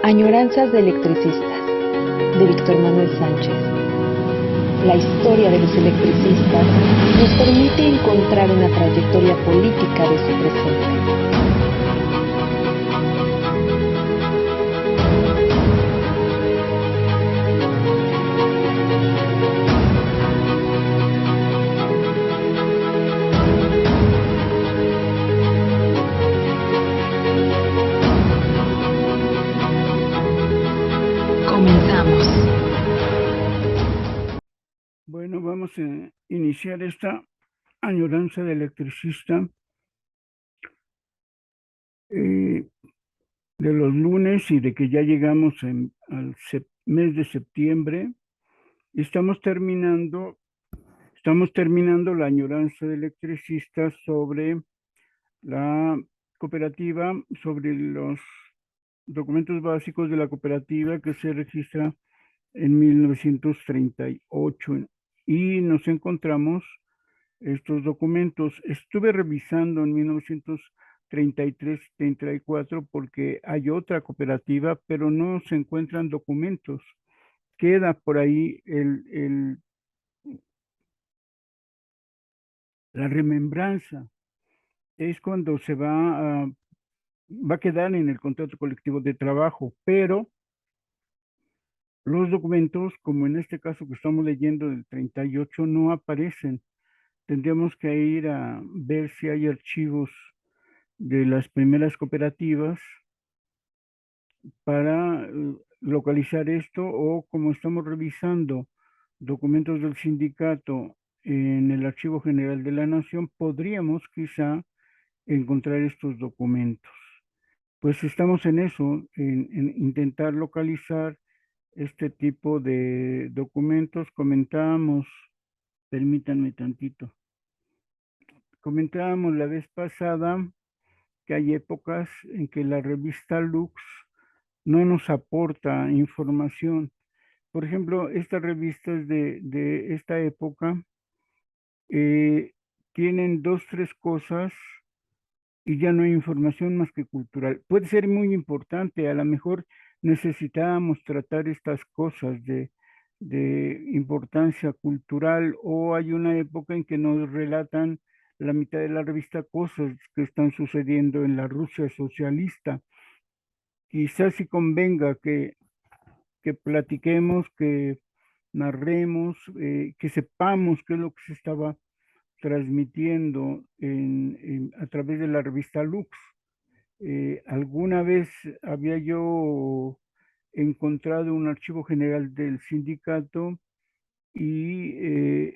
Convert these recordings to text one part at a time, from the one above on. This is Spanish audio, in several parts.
Añoranzas de electricistas, de Víctor Manuel Sánchez. La historia de los electricistas nos permite encontrar una trayectoria política de su presente. Comenzamos. Bueno, vamos a iniciar esta añoranza de electricista de los lunes y de que ya llegamos al mes de septiembre. Estamos terminando la añoranza de electricistas sobre la cooperativa, sobre los documentos básicos de la cooperativa que se registra en 1938 y nos encontramos estos documentos. Estuve revisando en 1933-34 porque hay otra cooperativa, pero no se encuentran documentos. Queda por ahí la remembranza. Es cuando se va a quedar en el contrato colectivo de trabajo, pero los documentos, como en este caso que estamos leyendo del 38, no aparecen. Tendríamos que ir a ver si hay archivos de las primeras cooperativas para localizar esto, o como estamos revisando documentos del sindicato en el Archivo General de la Nación, podríamos quizá encontrar estos documentos. Pues estamos en eso, en intentar localizar este tipo de documentos. Permítanme tantito, comentábamos la vez pasada que hay épocas en que la revista Lux no nos aporta información. Por ejemplo, estas revistas de esta época tienen dos, tres cosas y ya no hay información más que cultural. Puede ser muy importante, a lo mejor necesitábamos tratar estas cosas de importancia cultural, o hay una época en que nos relatan la mitad de la revista cosas que están sucediendo en la Rusia socialista. Quizás si convenga que platiquemos, que narremos, que sepamos qué es lo que se estaba transmitiendo a través de la revista Lux. Alguna vez había yo encontrado un archivo general del sindicato y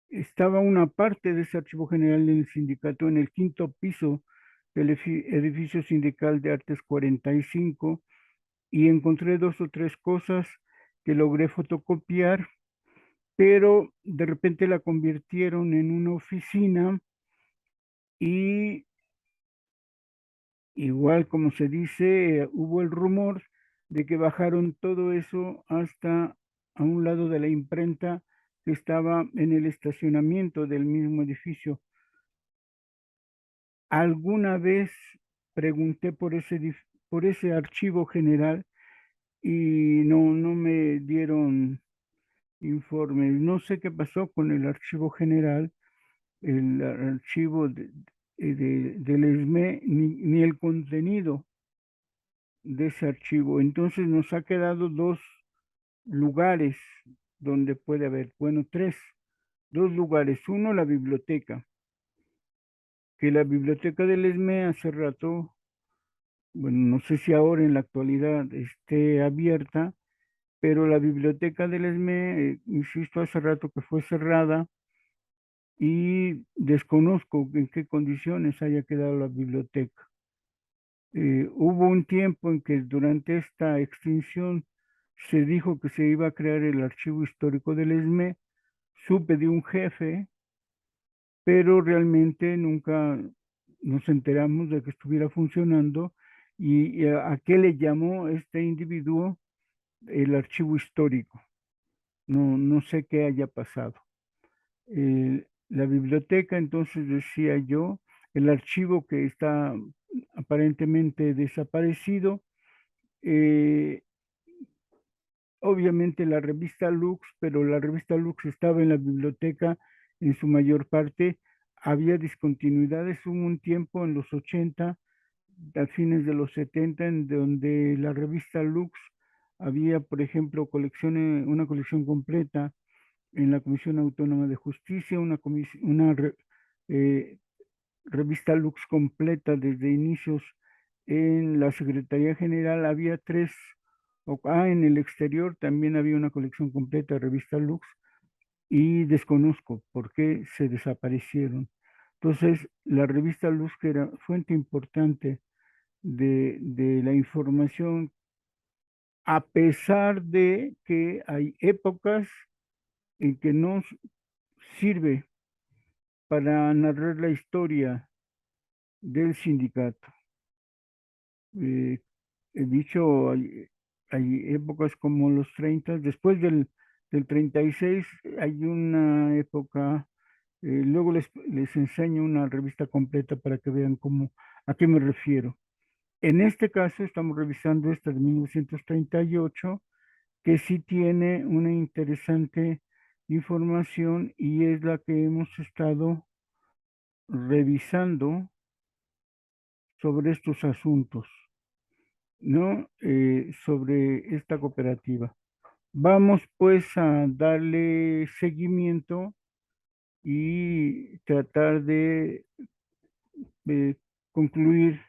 estaba una parte de ese archivo general del sindicato en el quinto piso del edificio sindical de Artes 45, y encontré dos o tres cosas que logré fotocopiar, pero de repente la convirtieron en una oficina y igual como se dice, hubo el rumor de que bajaron todo eso hasta a un lado de la imprenta que estaba en el estacionamiento del mismo edificio. Alguna vez pregunté por ese archivo general y no me dieron informes. No sé qué pasó con el archivo general, el archivo del ESME, ni el contenido de ese archivo. Entonces nos ha quedado dos lugares donde puede haber, bueno, dos lugares. Uno, la biblioteca, que la biblioteca del ESME hace rato, bueno, no sé si ahora en la actualidad esté abierta, pero la biblioteca del ESME, insisto, hace rato que fue cerrada y desconozco en qué condiciones haya quedado la biblioteca. Hubo un tiempo en que durante esta extinción se dijo que se iba a crear el archivo histórico del ESME. Supe de un jefe, pero realmente nunca nos enteramos de que estuviera funcionando y a qué le llamó este individuo el archivo histórico. No sé qué haya pasado. La biblioteca, entonces decía yo, el archivo que está aparentemente desaparecido, eh, obviamente la revista Lux, pero la revista Lux estaba en la biblioteca en su mayor parte. Había discontinuidades, hubo un tiempo en los 80, a fines de los 70, en donde la revista Lux había, por ejemplo, una colección completa en la Comisión Autónoma de Justicia, eh, revista Lux completa desde inicios en la Secretaría General. Había tres, en el exterior también había una colección completa de revista Lux y desconozco por qué se desaparecieron. Entonces, la revista Lux, que era fuente importante de la información, a pesar de que hay épocas en que no sirve para narrar la historia del sindicato. Eh, He dicho, hay épocas como los 30, después del 36 hay una época, luego les enseño una revista completa para que vean a qué me refiero. En este caso estamos revisando esta de 1938, que sí tiene una interesante información y es la que hemos estado revisando sobre estos asuntos, ¿no? Sobre esta cooperativa. Vamos pues a darle seguimiento y tratar de concluir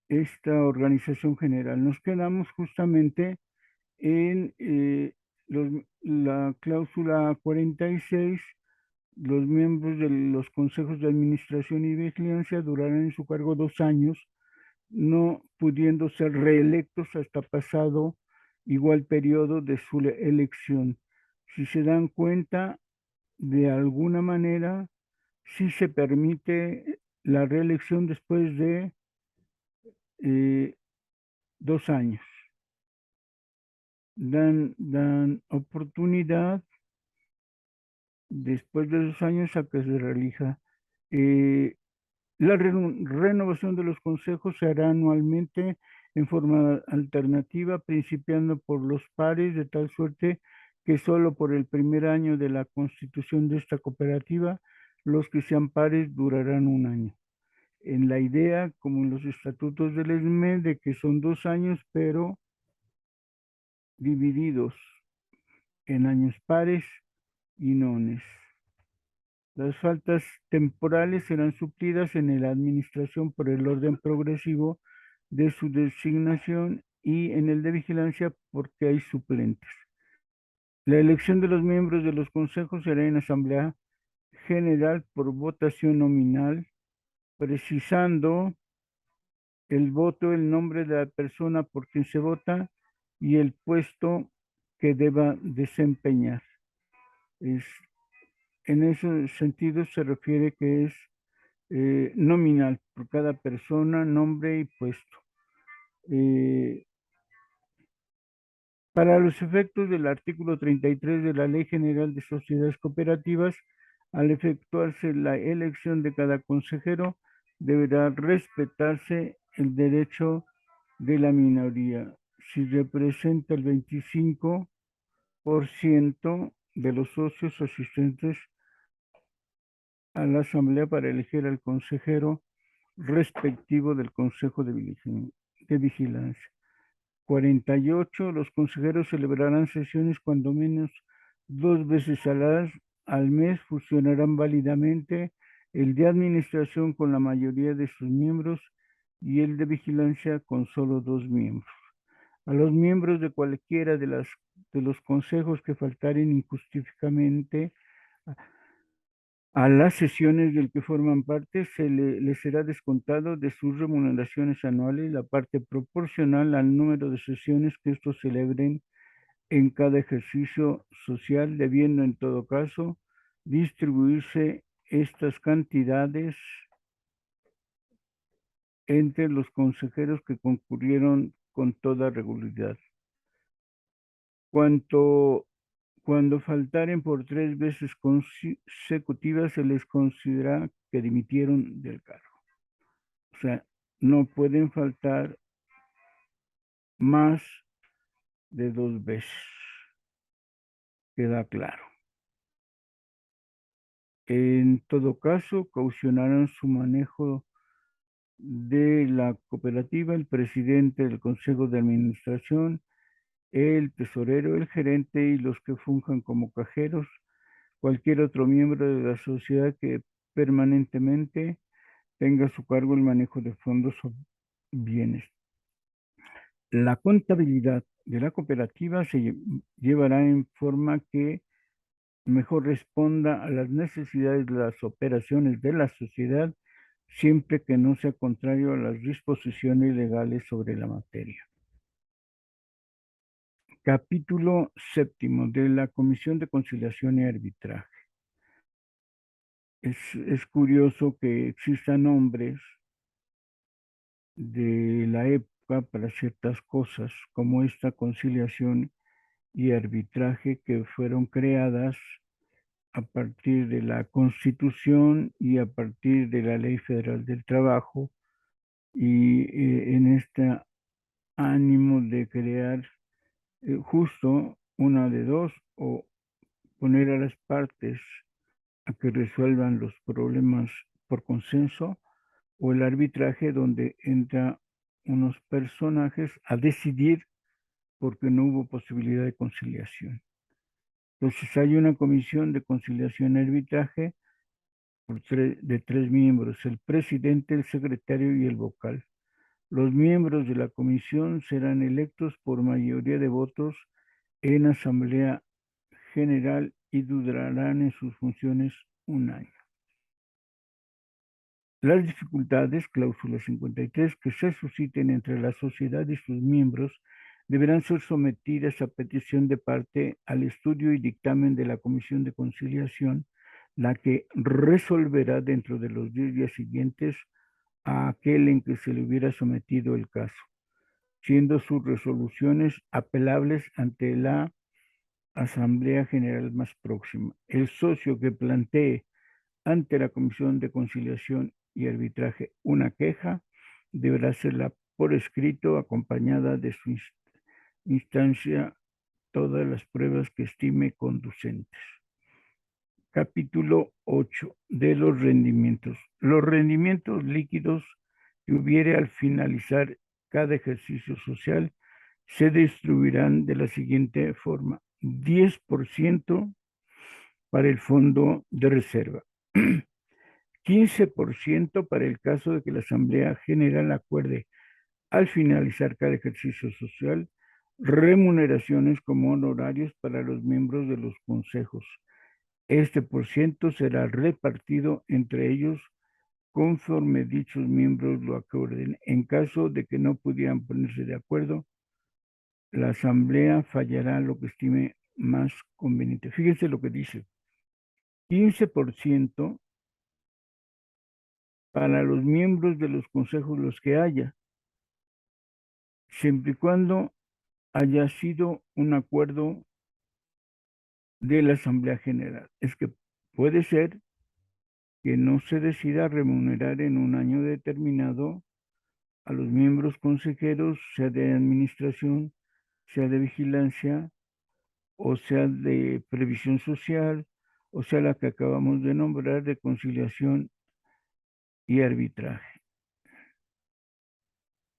esta organización general. Nos quedamos justamente en la cláusula 46. Los miembros de los consejos de administración y vigilancia durarán en su cargo 2 años, no pudiendo ser reelectos hasta pasado igual periodo de su elección. Si se dan cuenta, de alguna manera, sí se permite la reelección después de eh, 2 años. Dan oportunidad después de 2 años a que se reelija. Eh, La renovación de los consejos se hará anualmente en forma alternativa, principiando por los pares, de tal suerte que solo por el primer año de la constitución de esta cooperativa, los que sean pares durarán 1 año. En la idea, como en los estatutos del ESME, de que son 2 años, pero divididos en años pares y nones. Las faltas temporales serán suplidas en la administración por el orden progresivo de su designación y en el de vigilancia porque hay suplentes. La elección de los miembros de los consejos será en asamblea general por votación nominal, precisando el voto, el nombre de la persona por quien se vota y el puesto que deba desempeñar. En ese sentido se refiere que es nominal por cada persona, nombre y puesto. Para los efectos del artículo 33 de la Ley General de Sociedades Cooperativas, al efectuarse la elección de cada consejero, deberá respetarse el derecho de la minoría. Si representa el 25% de los socios asistentes a la asamblea para elegir al consejero respectivo del Consejo de Vigilancia. 48. Los consejeros celebrarán sesiones cuando menos 2 veces al mes, fusionarán válidamente el de administración con la mayoría de sus miembros y el de vigilancia con solo 2 miembros. A los miembros de cualquiera de los consejos que faltaren injustificadamente a las sesiones del que forman parte, les será descontado de sus remuneraciones anuales la parte proporcional al número de sesiones que estos celebren en cada ejercicio social, debiendo en todo caso distribuirse estas cantidades entre los consejeros que concurrieron con toda regularidad. Cuando faltaren por 3 veces consecutivas, se les considera que dimitieron del cargo. O sea, no pueden faltar más de 2 veces. Queda claro. En todo caso, caucionarán su manejo de la cooperativa el presidente del Consejo de Administración, el tesorero, el gerente y los que funjan como cajeros, cualquier otro miembro de la sociedad que permanentemente tenga a su cargo el manejo de fondos o bienes. La contabilidad de la cooperativa se llevará en forma que mejor responda a las necesidades de las operaciones de la sociedad, siempre que no sea contrario a las disposiciones legales sobre la materia. Capítulo séptimo de la Comisión de Conciliación y Arbitraje. Es curioso que existan nombres de la época para ciertas cosas, como esta conciliación y arbitraje que fueron creadas a partir de la Constitución y a partir de la Ley Federal del Trabajo y en este ánimo de crear justo una de dos, o poner a las partes a que resuelvan los problemas por consenso, o el arbitraje donde entra unos personajes a decidir porque no hubo posibilidad de conciliación. Entonces hay una comisión de conciliación y arbitraje de 3 miembros, el presidente, el secretario y el vocal. Los miembros de la comisión serán electos por mayoría de votos en asamblea general y durarán en sus funciones 1 año. Las dificultades, cláusula 53, que se susciten entre la sociedad y sus miembros deberán ser sometidas a petición de parte al estudio y dictamen de la Comisión de Conciliación, la que resolverá dentro de los 10 días siguientes a aquel en que se le hubiera sometido el caso, siendo sus resoluciones apelables ante la Asamblea General más próxima. El socio que plantee ante la Comisión de Conciliación y Arbitraje una queja deberá hacerla por escrito, acompañada de su instancia todas las pruebas que estime conducentes. Capítulo 8 de los rendimientos. Los rendimientos líquidos que hubiere al finalizar cada ejercicio social se distribuirán de la siguiente forma: 10% para el fondo de reserva, 15% para el caso de que la Asamblea General acuerde al finalizar cada ejercicio social remuneraciones como honorarios para los miembros de los consejos. Este por ciento será repartido entre ellos conforme dichos miembros lo acuerden. En caso de que no pudieran ponerse de acuerdo, la asamblea fallará lo que estime más conveniente. Fíjense lo que dice: 15% para los miembros de los consejos, los que haya, siempre y cuando haya sido un acuerdo de la Asamblea General. Es que puede ser que no se decida remunerar en un año determinado a los miembros consejeros, sea de administración, sea de vigilancia, o sea de previsión social, o sea la que acabamos de nombrar de conciliación y arbitraje.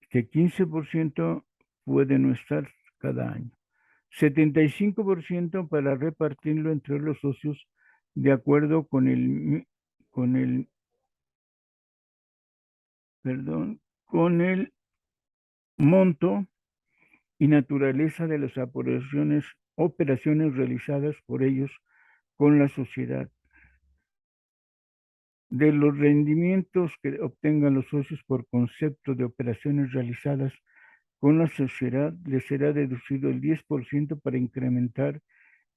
Que 15% puede no estar cada año. 75% para repartirlo entre los socios de acuerdo con el monto y naturaleza de las operaciones realizadas por ellos con la sociedad. De los rendimientos que obtengan los socios por concepto de operaciones realizadas con la sociedad, les será deducido el 10% para incrementar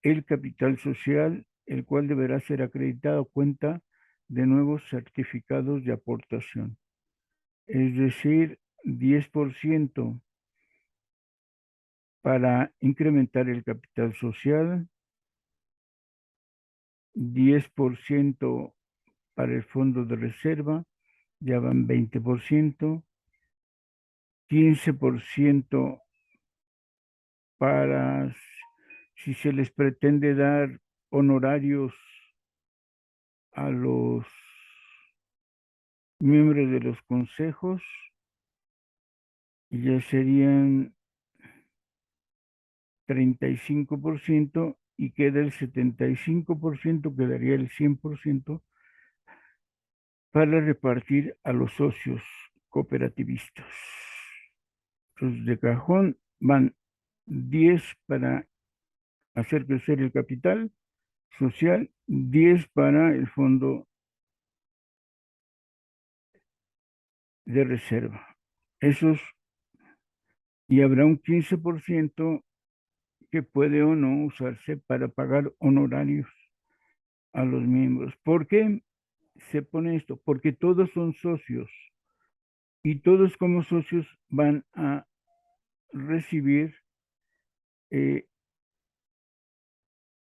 el capital social, el cual deberá ser acreditado a cuenta de nuevos certificados de aportación. Es decir, 10% para incrementar el capital social, 10% para el fondo de reserva, ya van 20%, 15% para si se les pretende dar honorarios a los miembros de los consejos, ya serían 35% y queda el 75%, quedaría el 100% para repartir a los socios cooperativistas. Entonces, de cajón van 10 para hacer crecer el capital social, 10 para el fondo de reserva. Esos, y habrá un 15% que puede o no usarse para pagar honorarios a los miembros. ¿Por qué se pone esto? Porque todos son socios y todos como socios van a recibir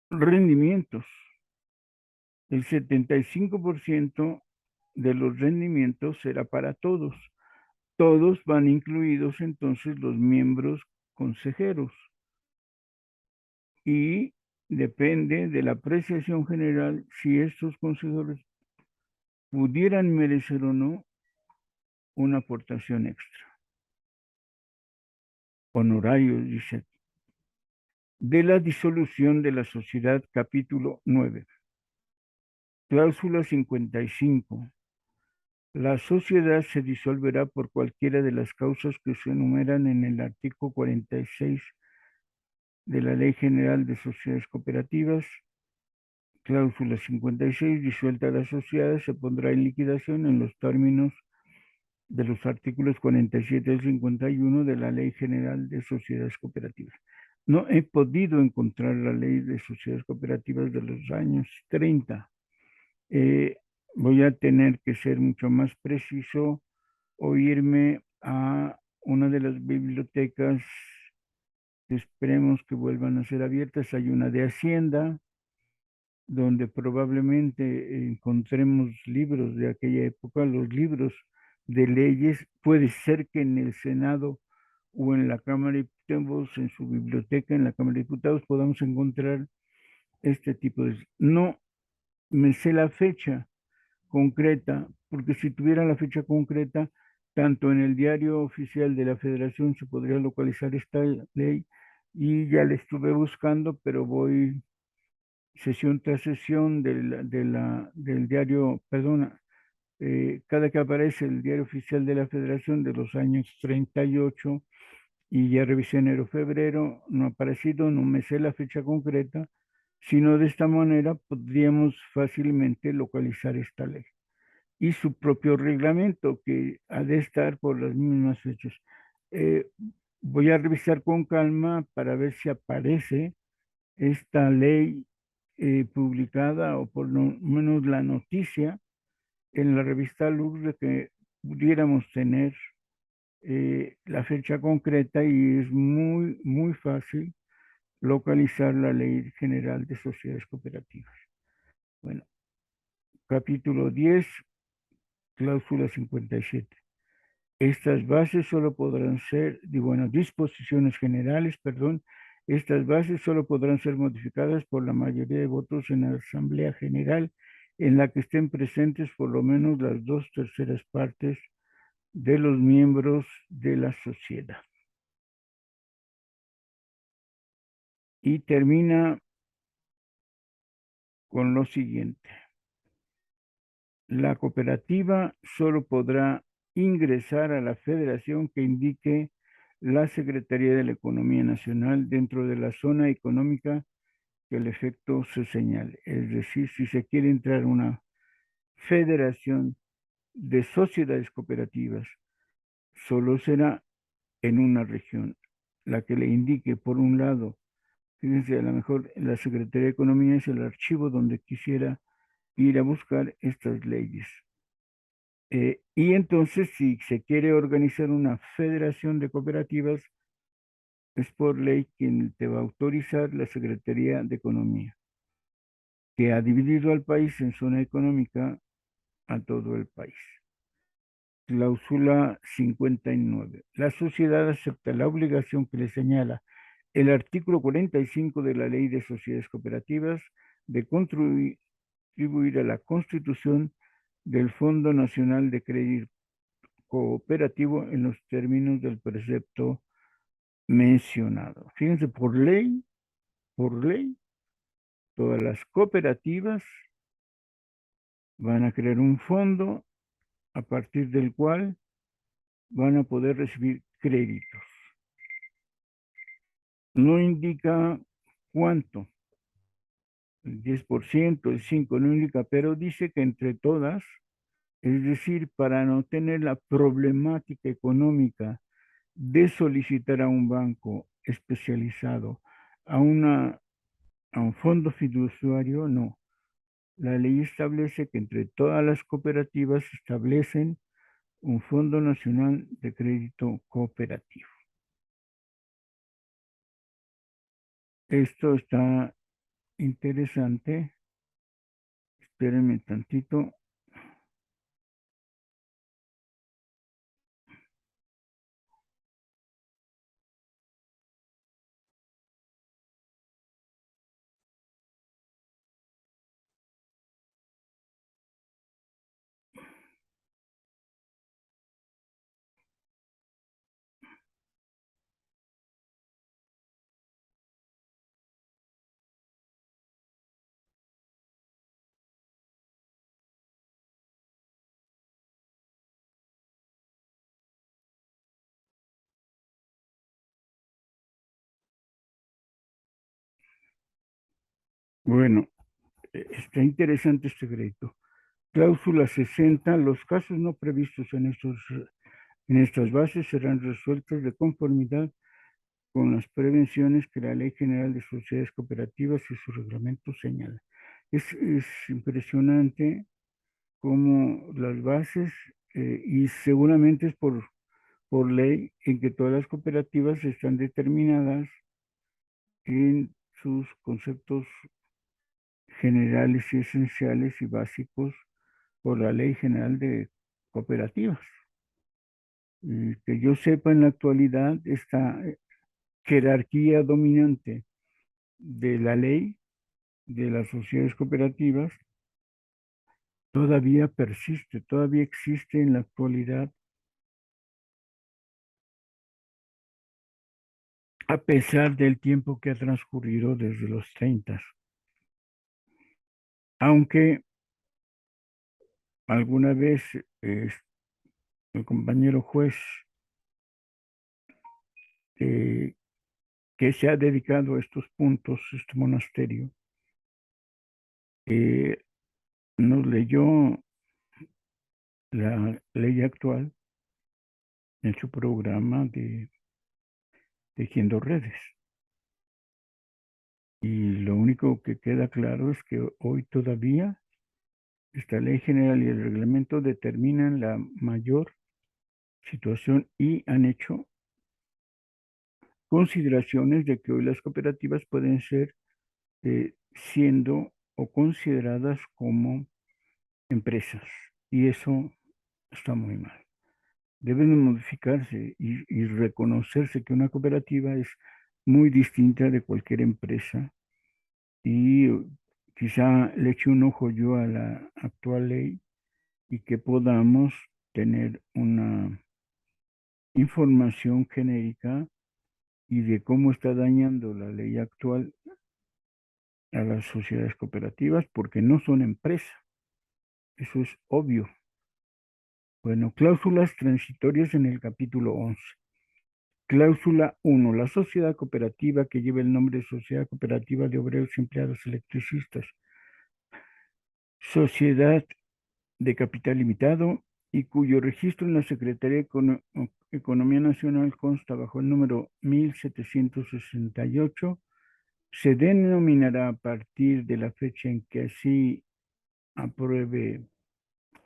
rendimientos. El 75% de los rendimientos será para todos. Todos van incluidos entonces los miembros consejeros. Y depende de la apreciación general si estos consejeros pudieran merecer o no una aportación extra. Honorarios, dice. De la disolución de la sociedad, capítulo 9. Cláusula 55. La sociedad se disolverá por cualquiera de las causas que se enumeran en el artículo 46 de la Ley General de Sociedades Cooperativas. Cláusula 56. Disuelta la sociedad, se pondrá en liquidación en los términos de los artículos 47 y 51 de la Ley General de Sociedades Cooperativas. No he podido encontrar la Ley de Sociedades Cooperativas de los años 30. Voy a tener que ser mucho más preciso o irme a una de las bibliotecas que esperemos que vuelvan a ser abiertas. Hay una de Hacienda, donde probablemente encontremos libros de aquella época, los libros de leyes. Puede ser que en el Senado o en la Cámara de Diputados, en su biblioteca, en la Cámara de Diputados, podamos encontrar este tipo de... No me sé la fecha concreta, porque si tuviera la fecha concreta, tanto en el diario oficial de la Federación se podría localizar esta ley, y ya la estuve buscando, pero voy sesión tras sesión del diario, perdona, cada que aparece el diario oficial de la Federación de los años 38, y ya revisé enero, febrero, no ha aparecido, no me sé la fecha concreta, sino de esta manera podríamos fácilmente localizar esta ley y su propio reglamento, que ha de estar por las mismas fechas. Eh, Voy a revisar con calma para ver si aparece esta ley publicada, o por lo menos la noticia en la revista Lux, de que pudiéramos tener la fecha concreta, y es muy, muy fácil localizar la Ley General de Sociedades Cooperativas. Bueno, capítulo 10, cláusula 57. Estas bases solo podrán ser, bueno, disposiciones generales, perdón, estas bases solo podrán ser modificadas por la mayoría de votos en la Asamblea General, en la que estén presentes por lo menos las 2/3 partes de los miembros de la sociedad. Y termina con lo siguiente. La cooperativa solo podrá ingresar a la federación que indique la Secretaría de la Economía Nacional dentro de la zona económica que el efecto se señale. Es decir, si se quiere entrar a una federación de sociedades cooperativas, solo será en una región, la que le indique. Por un lado, fíjense, a lo mejor la Secretaría de Economía es el archivo donde quisiera ir a buscar estas leyes. Y entonces, si se quiere organizar una federación de cooperativas, es por ley quien te va a autorizar la Secretaría de Economía, que ha dividido al país en zona económica a todo el país. Cláusula 59. La sociedad acepta la obligación que le señala el artículo 45 de la Ley de Sociedades Cooperativas de contribuir a la constitución del Fondo Nacional de Crédito Cooperativo en los términos del precepto mencionado. Fíjense, por ley, todas las cooperativas van a crear un fondo a partir del cual van a poder recibir créditos. No indica cuánto, el 10%, el 5%, no indica, pero dice que entre todas, es decir, para no tener la problemática económica de solicitar a un banco especializado, a, a un fondo fiduciario, no. La ley establece que entre todas las cooperativas establecen un Fondo Nacional de Crédito Cooperativo. Esto está interesante. Espérenme tantito. Bueno, está interesante este crédito. Cláusula 60. Los casos no previstos en estas bases serán resueltos de conformidad con las prevenciones que la Ley General de Sociedades Cooperativas y su reglamento señala. Es impresionante cómo las bases, y seguramente es por ley, en que todas las cooperativas están determinadas en sus conceptos generales y esenciales y básicos por la Ley General de Cooperativas. Que yo sepa, en la actualidad, esta jerarquía dominante de la ley de las sociedades cooperativas todavía persiste, todavía existe en la actualidad, a pesar del tiempo que ha transcurrido desde los 30. Aunque alguna vez el compañero juez, eh, que se ha dedicado a estos puntos, este monasterio, nos leyó la ley actual en su programa de Tejiendo Redes. Y lo único que queda claro es que hoy todavía esta ley general y el reglamento determinan la mayor situación y han hecho consideraciones de que hoy las cooperativas pueden ser, siendo o consideradas como empresas. Y eso está muy mal. Deben modificarse y reconocerse que una cooperativa es muy distinta de cualquier empresa, y quizá le eche un ojo yo a la actual ley y que podamos tener una información genérica y de cómo está dañando la ley actual a las sociedades cooperativas, porque no son empresas. Eso es obvio. Bueno, cláusulas transitorias en el capítulo 11. Cláusula 1. La sociedad cooperativa que lleva el nombre de Sociedad Cooperativa de Obreros y Empleados Electricistas, sociedad de capital limitado y cuyo registro en la Secretaría de Economía Nacional consta bajo el número 1768, se denominará a partir de la fecha en que así apruebe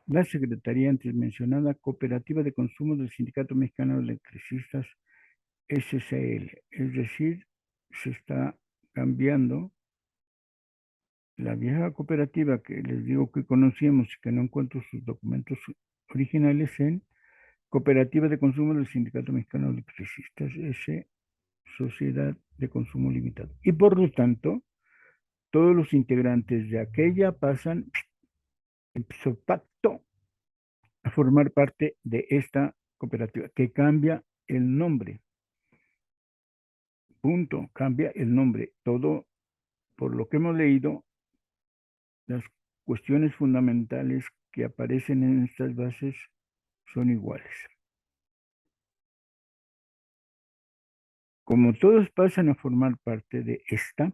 la Secretaría antes mencionada Cooperativa de Consumo del Sindicato Mexicano de Electricistas, SCL. Es decir, se está cambiando la vieja cooperativa que les digo que conocíamos y que no encuentro sus documentos originales, en Cooperativa de Consumo del Sindicato Mexicano de Electricistas, S, Sociedad de consumo limitado. Y por lo tanto, todos los integrantes de aquella pasan ipso facto a formar parte de esta cooperativa, que cambia el nombre. Punto, cambia el nombre. Todo, por lo que hemos leído, las cuestiones fundamentales que aparecen en estas bases son iguales. Como todos pasan a formar parte de esta,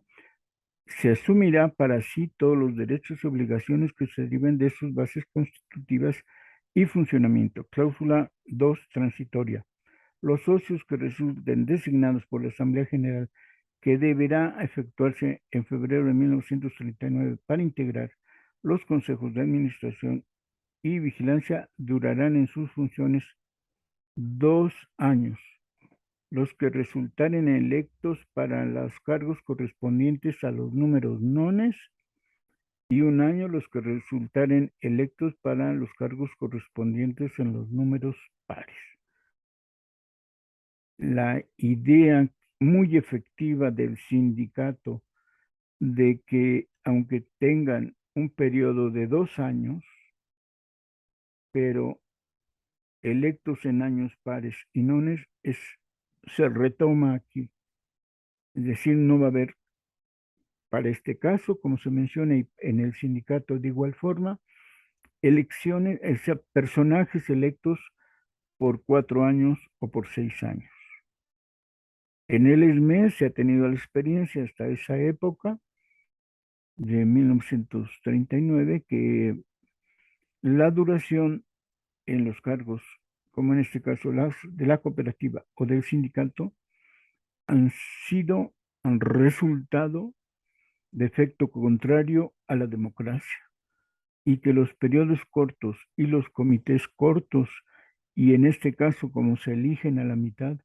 se asumirá para sí todos los derechos y obligaciones que se deriven de sus bases constitutivas y funcionamiento. Cláusula 2 transitoria. Los socios que resulten designados por la Asamblea General, que deberá efectuarse en febrero de 1939 para integrar los consejos de administración y vigilancia, durarán en sus funciones 2 años. Los que resultaren electos para los cargos correspondientes a los números nones, y 1 año los que resultaren electos para los cargos correspondientes en los números pares. La idea muy efectiva del sindicato de que aunque tengan un periodo de 2 años, pero electos en años pares y nones, se retoma aquí. Es decir, no va a haber, para este caso, como se menciona en el sindicato de igual forma, elecciones, o sea, personajes electos por 4 años o por 6 años. En el ESME se ha tenido la experiencia hasta esa época, de 1939, que la duración en los cargos, como en este caso las de la cooperativa o del sindicato, han resultado de efecto contrario a la democracia, y que los periodos cortos y los comités cortos, y en este caso como se eligen a la mitad,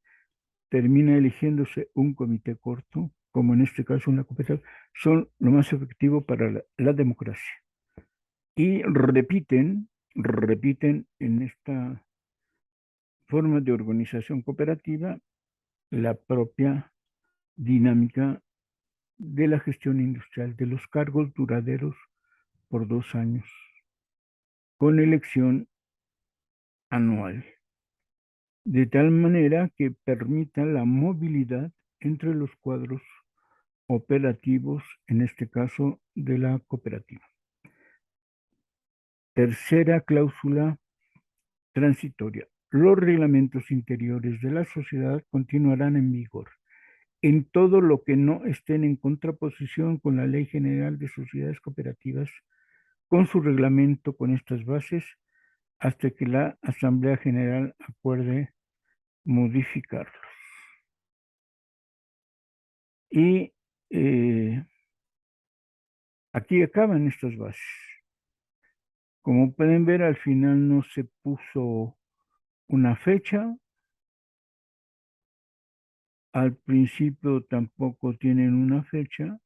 termina eligiéndose un comité corto, como en este caso una cooperativa, son lo más efectivo para la democracia. Y repiten en esta forma de organización cooperativa la propia dinámica de la gestión industrial, de los cargos duraderos por 2 años, con elección anual, de tal manera que permita la movilidad entre los cuadros operativos, en este caso de la cooperativa. Tercera cláusula transitoria. Los reglamentos interiores de la sociedad continuarán en vigor en todo lo que no estén en contraposición con la Ley General de Sociedades Cooperativas, con su reglamento con estas bases, hasta que la Asamblea General acuerde modificarlos. Y aquí acaban estas bases. Como pueden ver, al final no se puso una fecha. Al principio tampoco tienen una fecha.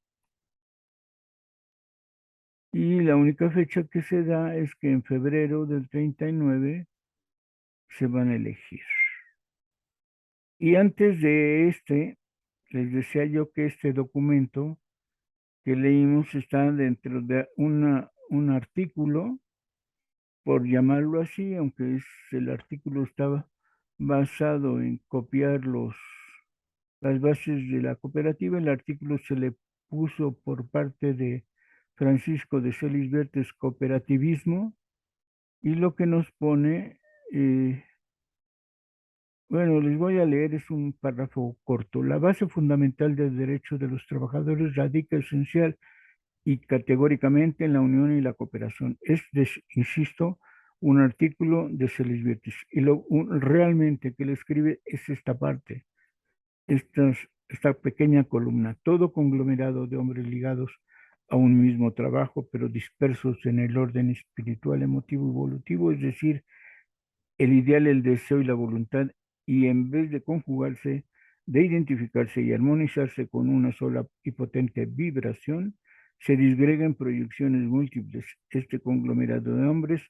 Y la única fecha que se da es que en febrero del 39 se van a elegir. Y antes de les decía yo que este documento que leímos está dentro de un artículo, por llamarlo así, aunque el artículo estaba basado en copiar las bases de la cooperativa. El artículo se le puso por parte de Francisco de Celis Bertes cooperativismo, y lo que nos pone, bueno, les voy a leer, es un párrafo corto. La base fundamental del derecho de los trabajadores radica esencial y categóricamente en la unión y la cooperación. Insisto, un artículo de Celis Bertes, y realmente que le escribe es esta parte, esta pequeña columna. Todo conglomerado de hombres ligados a un mismo trabajo, pero dispersos en el orden espiritual, emotivo y evolutivo, es decir, el ideal, el deseo y la voluntad, y en vez de conjugarse, de identificarse y armonizarse con una sola y potente vibración, se disgrega en proyecciones múltiples. Este conglomerado de hombres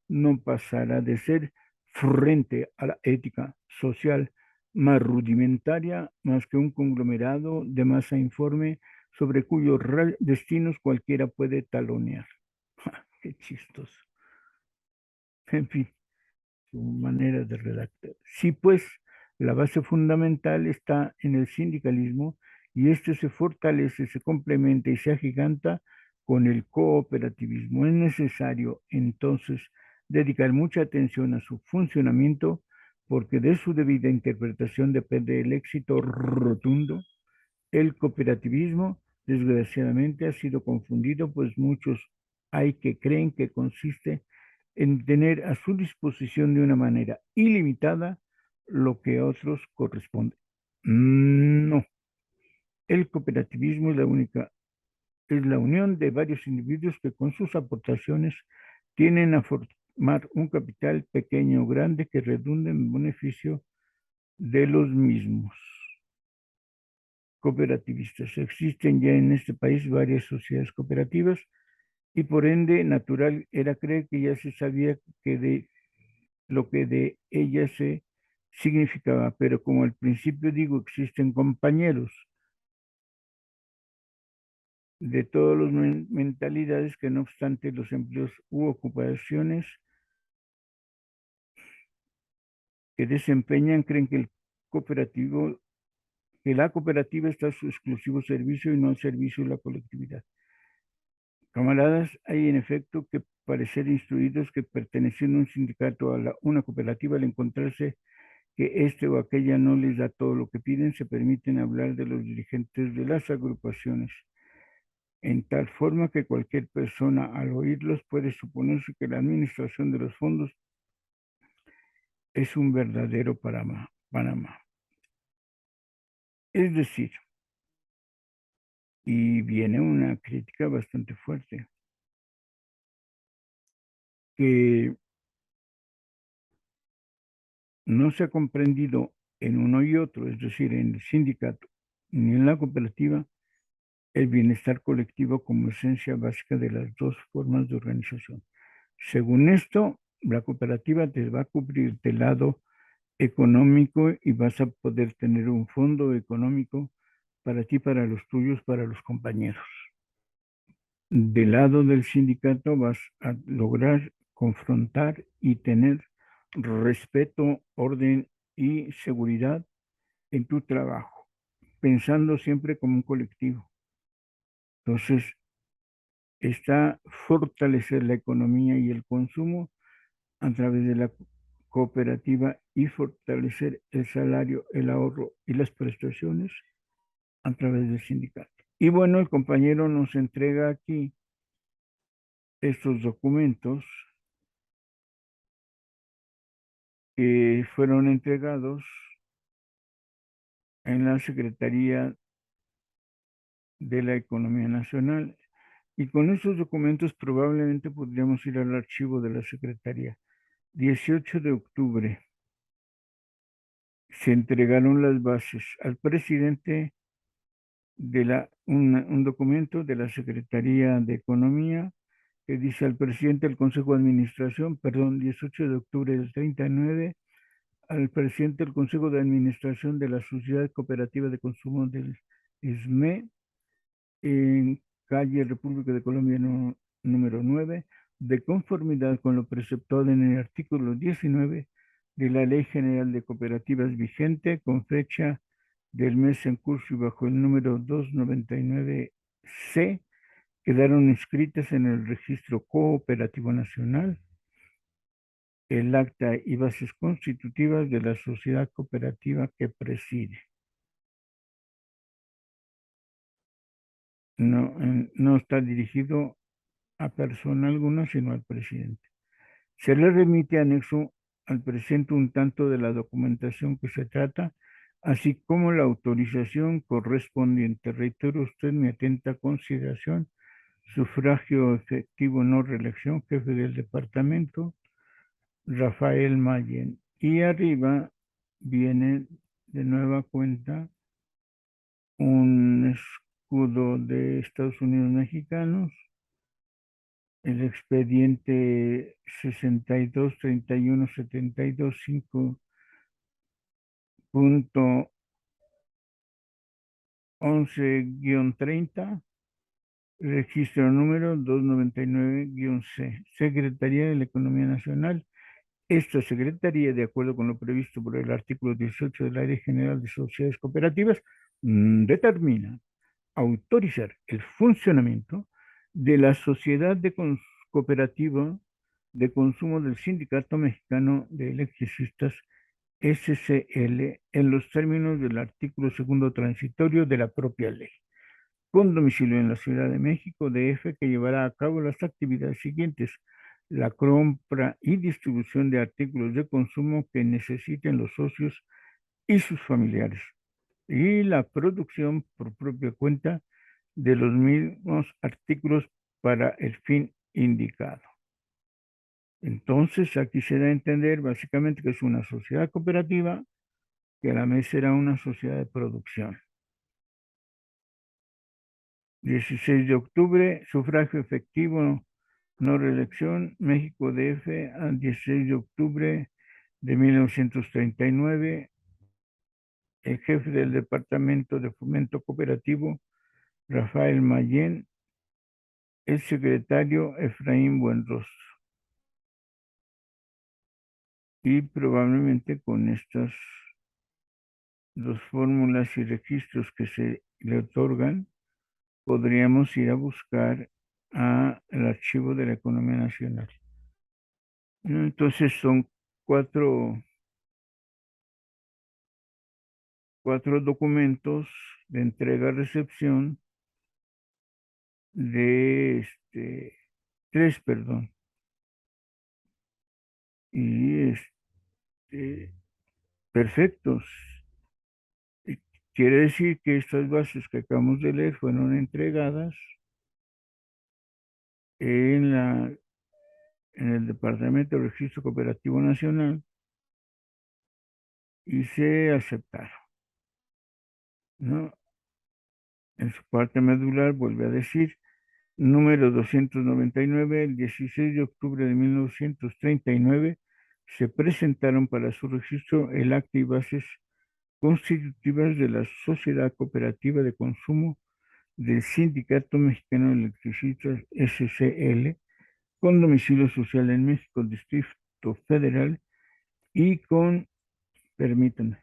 no pasará de ser, frente a la ética social, más rudimentaria, más que un conglomerado de masa informe sobre cuyos destinos cualquiera puede talonear. Qué chistoso. En fin, su manera de redactar. Sí, pues, la base fundamental está en el sindicalismo y este se fortalece, se complementa y se agiganta con el cooperativismo. Es necesario, entonces, dedicar mucha atención a su funcionamiento porque de su debida interpretación depende el éxito rotundo. El cooperativismo, desgraciadamente, ha sido confundido, pues muchos hay que creen que consiste en tener a su disposición de una manera ilimitada lo que a otros corresponde. No, el cooperativismo es la unión de varios individuos que con sus aportaciones tienen a formar un capital pequeño o grande que redunde en beneficio de los mismos cooperativistas. Existen ya en este país varias sociedades cooperativas y por ende natural era creer que ya se sabía que de lo que de ellas se significaba, pero como al principio digo, existen compañeros de todas las mentalidades que no obstante los empleos u ocupaciones que desempeñan creen que el cooperativo, que la cooperativa está a su exclusivo servicio y no al servicio de la colectividad. Camaradas, hay en efecto que parecer instruidos que perteneciendo a un sindicato a una cooperativa al encontrarse que este o aquella no les da todo lo que piden, se permiten hablar de los dirigentes de las agrupaciones, en tal forma que cualquier persona al oírlos puede suponerse que la administración de los fondos es un verdadero Panamá. Es decir, y viene una crítica bastante fuerte, que no se ha comprendido en uno y otro, es decir, en el sindicato ni en la cooperativa, el bienestar colectivo como esencia básica de las dos formas de organización. Según esto, la cooperativa te va a cubrir del lado económico y vas a poder tener un fondo económico para ti, para los tuyos, para los compañeros. Del lado del sindicato vas a lograr confrontar y tener respeto, orden y seguridad en tu trabajo, pensando siempre como un colectivo. Entonces, está fortalecer la economía y el consumo a través de la cooperativa y fortalecer el salario, el ahorro y las prestaciones a través del sindicato. Y bueno, el compañero nos entrega aquí estos documentos que fueron entregados en la Secretaría de la Economía Nacional. Y con estos documentos probablemente podríamos ir al archivo de la Secretaría. 18 de octubre se entregaron las bases al presidente de un documento de la Secretaría de Economía que dice al presidente del Consejo de Administración, perdón, 18 de octubre del 39, al presidente del Consejo de Administración de la Sociedad Cooperativa de Consumo del SME, en calle República de Colombia número 9, de conformidad con lo preceptado en el artículo 19 de la Ley General de Cooperativas vigente, con fecha del mes en curso y bajo el número 299C, quedaron inscritas en el Registro Cooperativo Nacional el acta y bases constitutivas de la sociedad cooperativa que preside. No, no está dirigido a persona alguna, sino al presidente. Se le remite anexo al presente un tanto de la documentación que se trata, así como la autorización correspondiente. Reitero usted mi atenta consideración. Sufragio efectivo, no reelección, jefe del departamento, Rafael Mayen. Y arriba viene de nueva cuenta un escudo de Estados Unidos mexicanos, el expediente 62 31 72 5 Punto 11-30, registro número 299-C, Secretaría de la Economía Nacional. Esta Secretaría, de acuerdo con lo previsto por el artículo 18 de la Ley General de Sociedades Cooperativas, determina autorizar el funcionamiento de la Sociedad de Cooperativa de Consumo del Sindicato Mexicano de Electricistas, SCL, en los términos del artículo segundo transitorio de la propia ley, con domicilio en la Ciudad de México, DF, que llevará a cabo las actividades siguientes: la compra y distribución de artículos de consumo que necesiten los socios y sus familiares, y la producción por propia cuenta de los mismos artículos para el fin indicado. Entonces, aquí se da a entender básicamente que es una sociedad cooperativa que a la vez será una sociedad de producción. 16 de octubre, sufragio efectivo, no reelección, México DF, al 16 de octubre de 1939, el jefe del Departamento de Fomento Cooperativo, Rafael Mayén, el secretario Efraín Buenrostro. Y probablemente con estas dos fórmulas y registros que se le otorgan, podríamos ir a buscar el archivo de la economía nacional. Entonces son cuatro documentos de entrega-recepción de tres, perdón. Y perfectos. Quiere decir que estas bases que acabamos de leer fueron entregadas en el Departamento de Registro Cooperativo Nacional y se aceptaron, ¿no? En su parte medular vuelve a decir, número 299, el 16 de octubre de 1939, se presentaron para su registro el acta y bases constitutivas de la Sociedad Cooperativa de Consumo del Sindicato Mexicano de Electricistas, SCL, con domicilio social en México, Distrito Federal, y permítanme,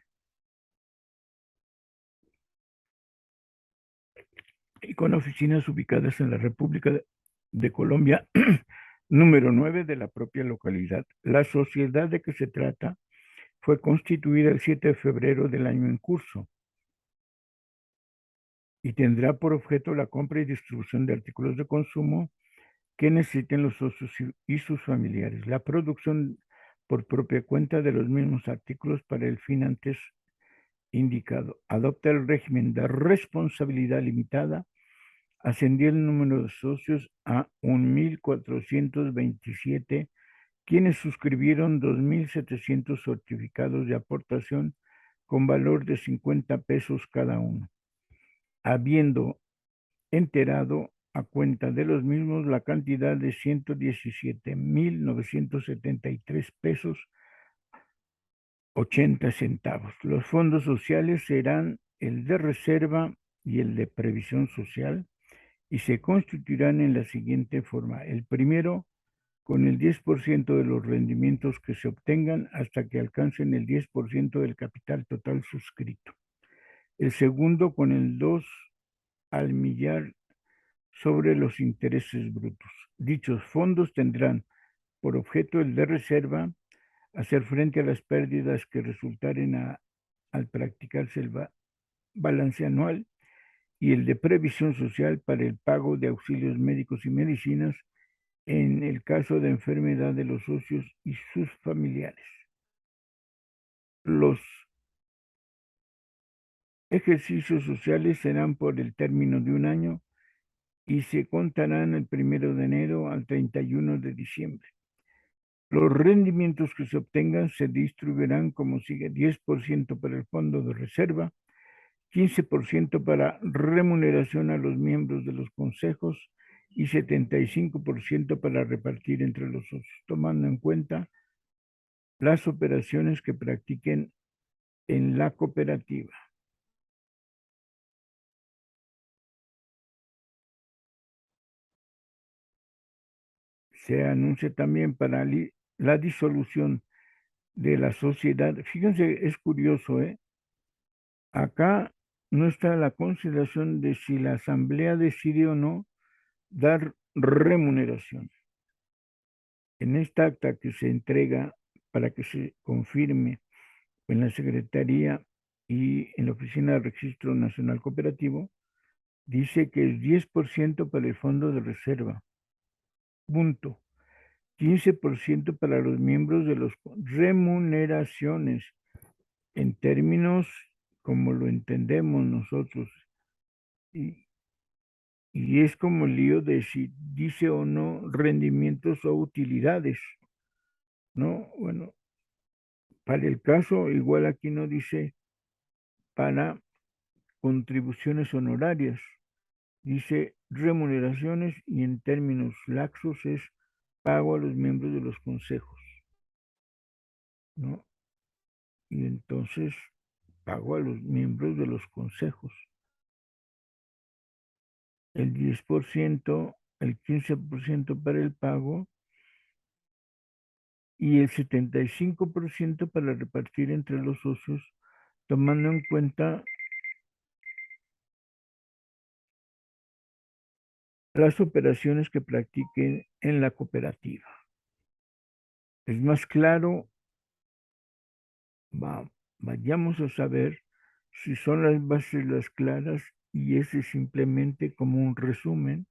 y con oficinas ubicadas en la República de Colombia, número 9 de la propia localidad. La sociedad de que se trata fue constituida el 7 de febrero del año en curso y tendrá por objeto la compra y distribución de artículos de consumo que necesiten los socios y sus familiares, la producción por propia cuenta de los mismos artículos para el fin antes indicado. Adopta el régimen de responsabilidad limitada. Ascendió el número de socios a 1,427, quienes suscribieron 2,700 certificados de aportación con valor de 50 pesos cada uno, habiendo enterado a cuenta de los mismos la cantidad de 117,973 pesos 80 centavos. Los fondos sociales serán el de reserva y el de previsión social, y se constituirán en la siguiente forma. El primero, con el 10% de los rendimientos que se obtengan hasta que alcancen el 10% del capital total suscrito. El segundo, con el 2 al millar sobre los intereses brutos. Dichos fondos tendrán por objeto el de reserva, hacer frente a las pérdidas que resultaren al practicarse el balance anual, y el de previsión social para el pago de auxilios médicos y medicinas en el caso de enfermedad de los socios y sus familiares. Los ejercicios sociales serán por el término de un año y se contarán el 1 de enero al 31 de diciembre. Los rendimientos que se obtengan se distribuirán como sigue: 10% para el fondo de reserva, 15% para remuneración a los miembros de los consejos y 75% para repartir entre los socios, tomando en cuenta las operaciones que practiquen en la cooperativa. Se anuncia también para la disolución de la sociedad. Fíjense, es curioso, ¿eh? Acá no está la consideración de si la asamblea decide o no dar remuneración. En esta acta que se entrega para que se confirme en la Secretaría y en la Oficina de Registro Nacional Cooperativo, dice que es 10% para el fondo de reserva, punto. 15% para los miembros de las remuneraciones, en términos como lo entendemos nosotros. Y, y es como el lío de si dice o no rendimientos o utilidades, ¿no? Bueno, para el caso, igual aquí no dice para contribuciones honorarias, dice remuneraciones y en términos laxos es pago a los miembros de los consejos, ¿no? Y entonces pago a los miembros de los consejos. El 10%, el 15% para el pago y el 75% para repartir entre los socios, tomando en cuenta las operaciones que practiquen en la cooperativa. Es más claro, vayamos a saber si son las bases las claras y ese simplemente como un resumen,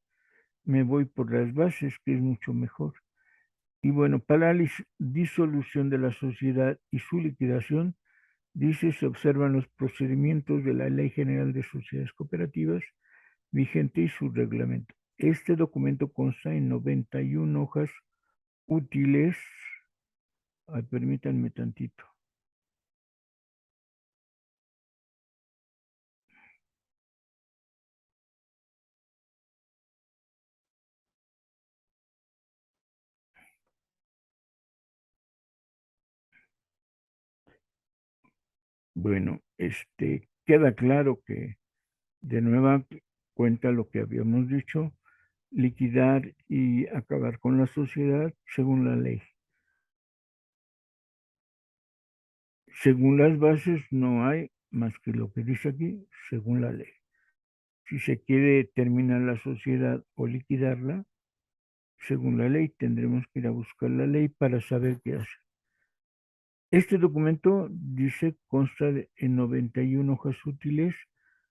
me voy por las bases, que es mucho mejor. Y bueno, para la disolución de la sociedad y su liquidación, dice, se observan los procedimientos de la Ley General de Sociedades Cooperativas vigente y su reglamento. Este documento consta en 91 hojas útiles. Ay, permítanme tantito. Bueno, queda claro que de nueva cuenta lo que habíamos dicho, liquidar y acabar con la sociedad según la ley. Según las bases no hay más que lo que dice aquí, según la ley. Si se quiere terminar la sociedad o liquidarla, según la ley, tendremos que ir a buscar la ley para saber qué hacer. Este documento, dice, consta en 91 hojas útiles.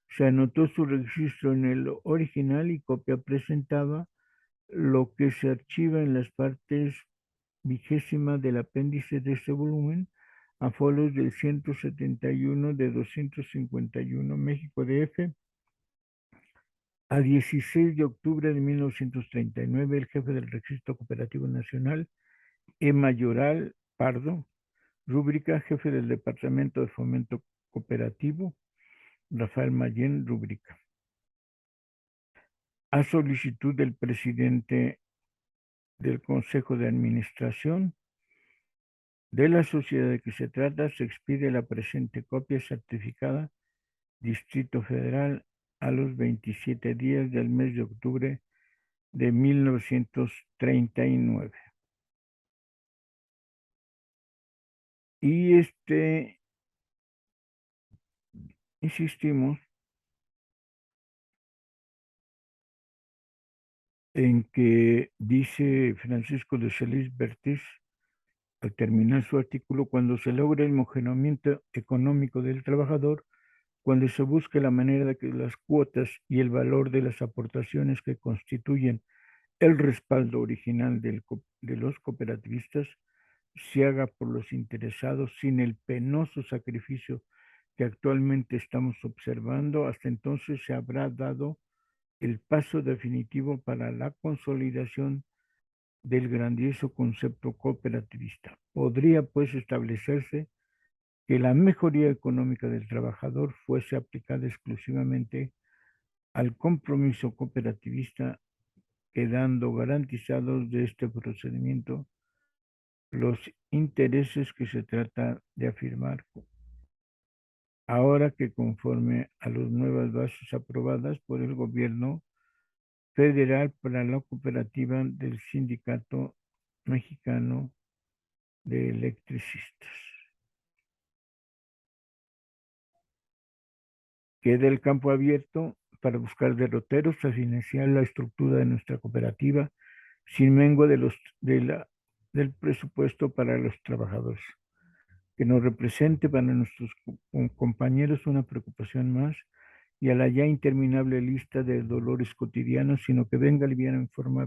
Se anotó su registro en el original y copia presentada, lo que se archiva en las partes 20 del apéndice de este volumen, a folios del 171 de 251 México DF. A 16 de octubre de 1939, el jefe del Registro Cooperativo Nacional, E. Mayoral Pardo, Rúbrica, jefe del Departamento de Fomento Cooperativo, Rafael Mayén, Rúbrica. A solicitud del presidente del Consejo de Administración de la sociedad de que se trata, se expide la presente copia certificada, Distrito Federal, a los 27 días del mes de octubre de 1939. Y insistimos en que dice Francisco de Solís Bertis, al terminar su artículo, cuando se logra el homogeneamiento económico del trabajador, cuando se busque la manera de que las cuotas y el valor de las aportaciones que constituyen el respaldo original de los cooperativistas se haga por los interesados sin el penoso sacrificio que actualmente estamos observando, hasta entonces se habrá dado el paso definitivo para la consolidación del grandioso concepto cooperativista. Podría, pues, establecerse que la mejoría económica del trabajador fuese aplicada exclusivamente al compromiso cooperativista, quedando garantizados de este procedimiento los intereses que se trata de afirmar ahora que conforme a las nuevas bases aprobadas por el gobierno federal para la cooperativa del Sindicato Mexicano de Electricistas. Queda el campo abierto para buscar derroteros a financiar la estructura de nuestra cooperativa sin mengua del presupuesto para los trabajadores. Que nos represente para nuestros compañeros una preocupación más y a la ya interminable lista de dolores cotidianos, sino que venga a aliviar en forma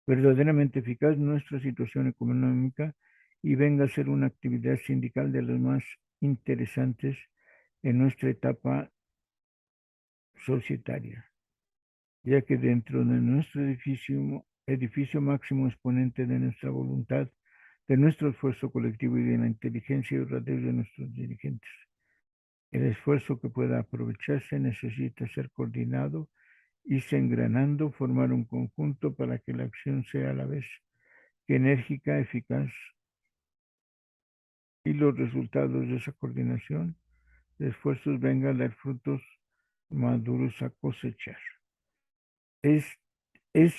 verdaderamente eficaz nuestra situación económica y venga a ser una actividad sindical de las más interesantes en nuestra etapa societaria, ya que dentro de nuestro edificio máximo exponente de nuestra voluntad, de nuestro esfuerzo colectivo y de la inteligencia y honradez de nuestros dirigentes. El esfuerzo que pueda aprovecharse necesita ser coordinado y se engranando, formar un conjunto para que la acción sea a la vez enérgica, eficaz y los resultados de esa coordinación de esfuerzos vengan a dar frutos maduros a cosechar. Es, es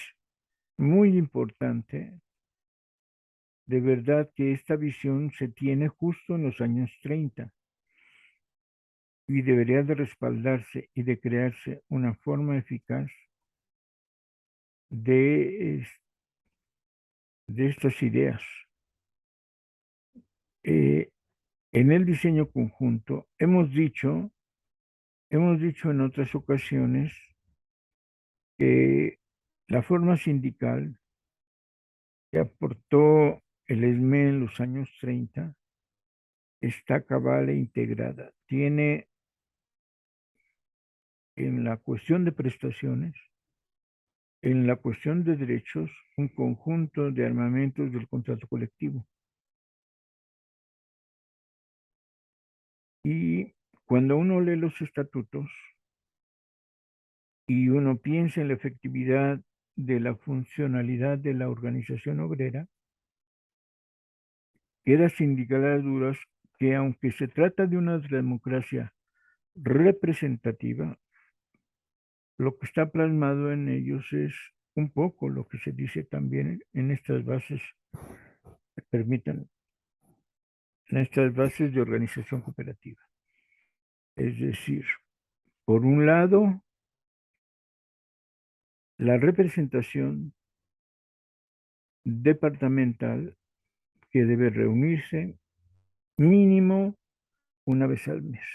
muy importante, de verdad, que esta visión se tiene justo en los años 30 y debería de respaldarse y de crearse una forma eficaz de, de estas ideas. En el diseño conjunto hemos dicho en otras ocasiones que la forma sindical que aportó el ESME en los años 30 está cabal e integrada. Tiene en la cuestión de prestaciones, en la cuestión de derechos, un conjunto de armamentos del contrato colectivo. Y cuando uno lee los estatutos y uno piensa en la efectividad de la funcionalidad de la organización obrera, queda sin lugar a dudas que aunque se trata de una democracia representativa, lo que está plasmado en ellos es un poco lo que se dice también en estas bases, permitan, en estas bases de organización cooperativa. Es decir, por un lado, la representación departamental que debe reunirse mínimo una vez al mes.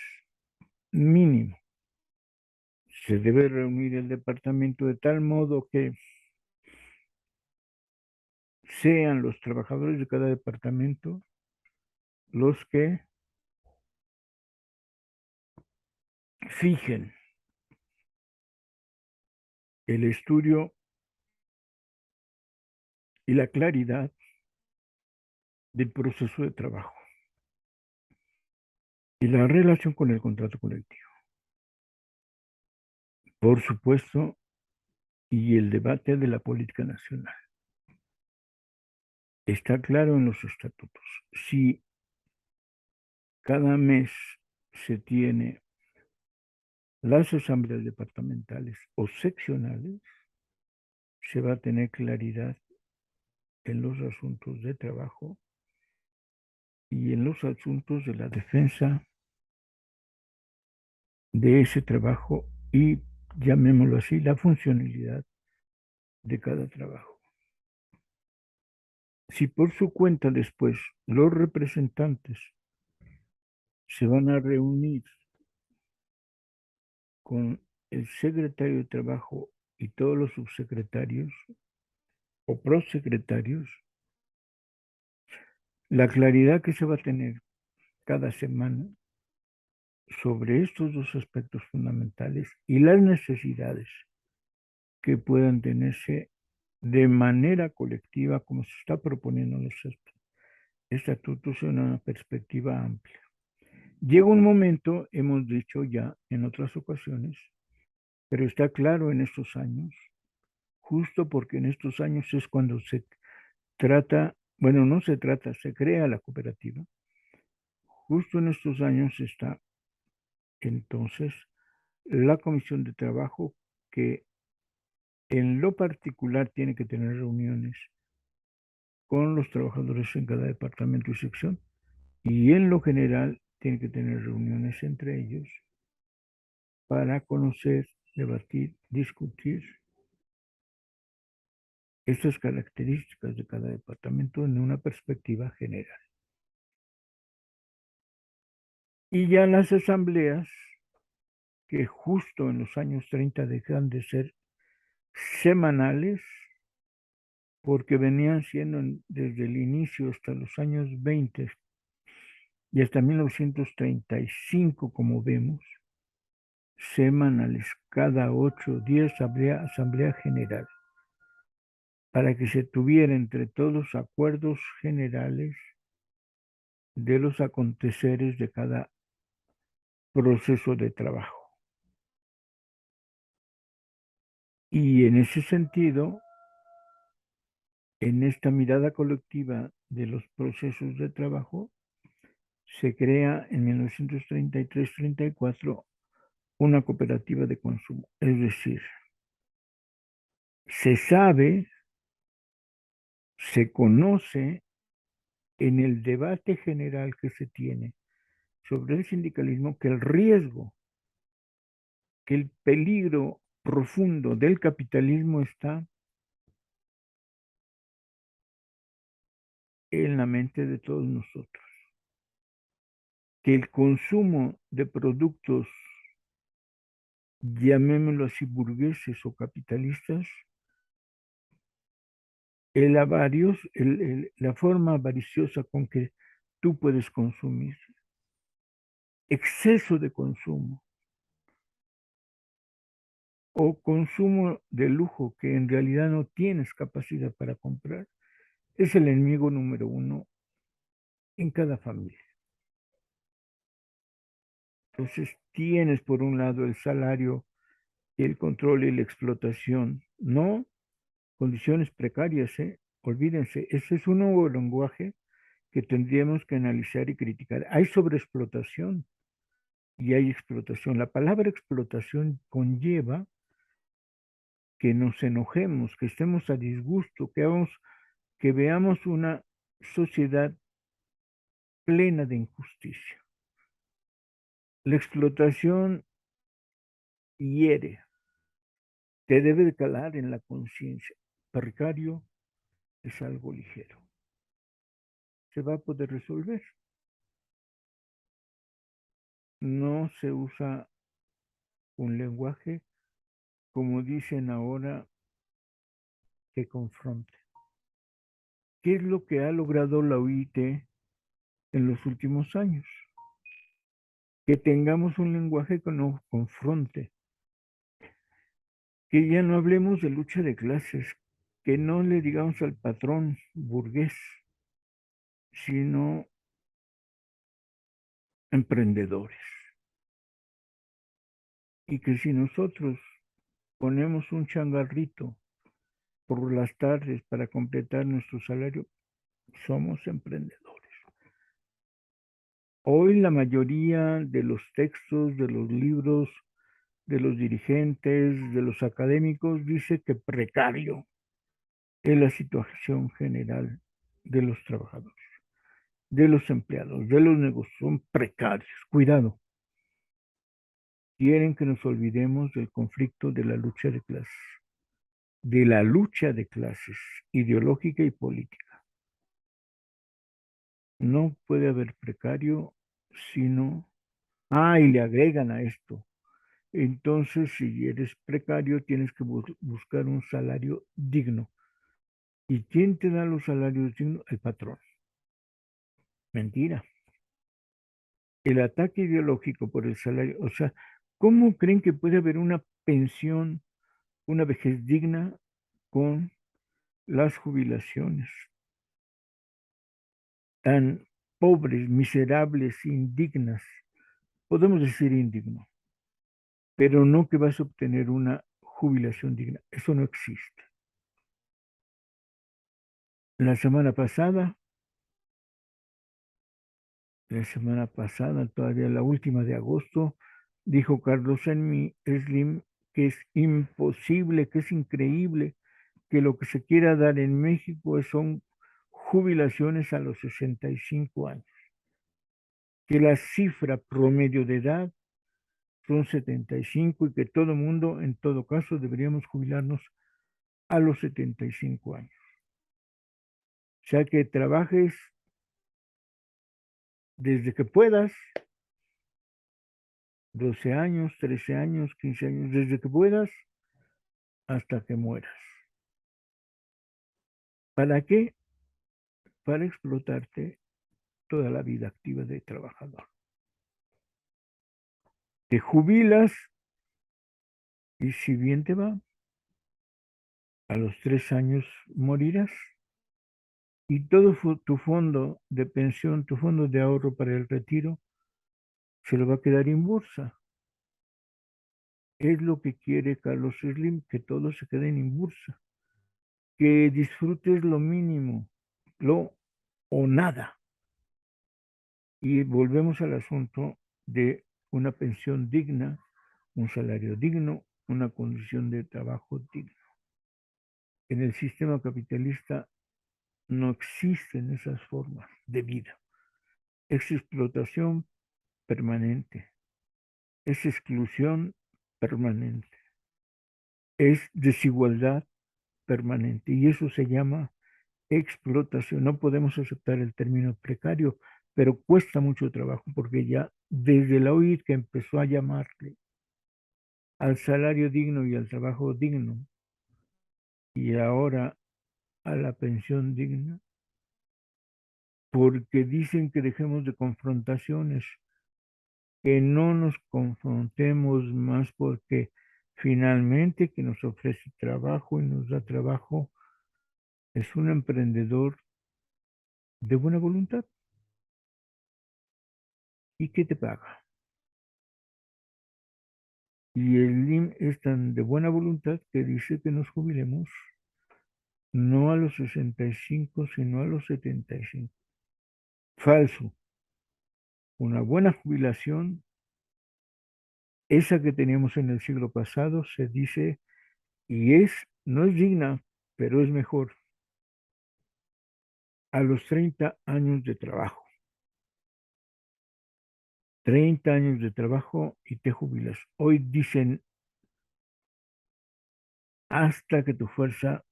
Mínimo. Se debe reunir el departamento de tal modo que sean los trabajadores de cada departamento los que fijen el estudio y la claridad del proceso de trabajo y la relación con el contrato colectivo. Por supuesto, y el debate de la política nacional. Está claro en los estatutos. Si cada mes se tiene las asambleas departamentales o seccionales, se va a tener claridad en los asuntos de trabajo y en los asuntos de la defensa de ese trabajo y, llamémoslo así, la funcionalidad de cada trabajo. Si por su cuenta después los representantes se van a reunir con el secretario de Trabajo y todos los subsecretarios o prosecretarios, la claridad que se va a tener cada semana sobre estos dos aspectos fundamentales y las necesidades que puedan tenerse de manera colectiva, como se está proponiendo en los estatutos, en una perspectiva amplia. Llega un momento, hemos dicho ya en otras ocasiones, pero está claro en estos años, justo porque en estos años es cuando se trata, bueno, no se trata, se crea la cooperativa, justo en estos años está entonces la Comisión de Trabajo, que en lo particular tiene que tener reuniones con los trabajadores en cada departamento y sección, y en lo general tiene que tener reuniones entre ellos para conocer, debatir, discutir estas características de cada departamento en una perspectiva general. Y ya las asambleas, que justo en los años 30 dejan de ser semanales, porque venían siendo desde el inicio hasta los años 20 y hasta 1935, como vemos, semanales. Cada 8 días habría asamblea general para que se tuviera entre todos acuerdos generales de los aconteceres de cada proceso de trabajo. Y en ese sentido, en esta mirada colectiva de los procesos de trabajo, se crea en 1933-34 una cooperativa de consumo. Es decir, se sabe, se conoce en el debate general que se tiene sobre el sindicalismo que el riesgo, que el peligro profundo del capitalismo está en la mente de todos nosotros, que el consumo de productos, llamémoslo así, burgueses o capitalistas, la forma avariciosa con que tú puedes consumir, exceso de consumo o consumo de lujo que en realidad no tienes capacidad para comprar, es el enemigo número uno en cada familia. Entonces tienes por un lado el salario, el control y la explotación, no condiciones precarias, olvídense, ese es un nuevo lenguaje que tendríamos que analizar y criticar. Hay sobreexplotación y hay explotación. La palabra explotación conlleva que nos enojemos, que estemos a disgusto, que veamos una sociedad plena de injusticia. La explotación hiere, te debe de calar en la conciencia. Precario es algo ligero. Se va a poder resolver. No se usa un lenguaje, como dicen ahora, que confronte. ¿Qué es lo que ha logrado la OIT en los últimos años? Que tengamos un lenguaje que nos confronte, que ya no hablemos de lucha de clases, que no le digamos al patrón burgués, sino emprendedores. Y que si nosotros ponemos un changarrito por las tardes para completar nuestro salario, somos emprendedores. Hoy la mayoría de los textos, de los libros, de los dirigentes, de los académicos, dice que precario es la situación general de los trabajadores, de los empleados, de los negocios, son precarios. Cuidado. Quieren que nos olvidemos del conflicto de la lucha de clases ideológica y política. No puede haber precario sino, y le agregan a esto. Entonces, si eres precario, tienes que buscar un salario digno. ¿Y quién te da los salarios dignos? El patrón. Mentira. El ataque ideológico por el salario, o sea, ¿cómo creen que puede haber una pensión, una vejez digna con las jubilaciones tan pobres, miserables, indignas? Podemos decir indigno, pero no que vas a obtener una jubilación digna. Eso no existe. La semana pasada la semana pasada, todavía la última de agosto, dijo Carlos Slim que es imposible, que es increíble, que lo que se quiera dar en México son jubilaciones a los 65 años, que la cifra promedio de edad son 75 y que todo mundo, en todo caso, deberíamos jubilarnos a los 75 años. O sea, que trabajes desde que puedas, 12 años, 13 años, 15 años, desde que puedas hasta que mueras. ¿Para qué? Para explotarte toda la vida activa de trabajador. Te jubilas y si bien te va, a los 3 años morirás y todo tu fondo de pensión, tu fondo de ahorro para el retiro, se lo va a quedar en bursa. Es lo que quiere Carlos Slim, que todos se queden en bursa, que disfrutes lo mínimo, lo o nada. Y volvemos al asunto de una pensión digna, un salario digno, una condición de trabajo digna. En el sistema capitalista no existen esas formas de vida. Es explotación permanente, es exclusión permanente, es desigualdad permanente y eso se llama explotación. No podemos aceptar el término precario, pero cuesta mucho trabajo porque ya desde la OIT que empezó a llamarle al salario digno y al trabajo digno y ahora a la pensión digna, porque dicen que dejemos de confrontaciones, que no nos confrontemos más porque finalmente que nos ofrece trabajo y nos da trabajo es un emprendedor de buena voluntad y que te paga. Y el LIM es tan de buena voluntad que dice que nos jubilemos no a los 65, sino a los 75. Falso. Una buena jubilación, esa que teníamos en el siglo pasado, se dice, y no es digna, pero es mejor, a los 30 años de trabajo. 30 años de trabajo y te jubilas. Hoy dicen hasta que tu fuerza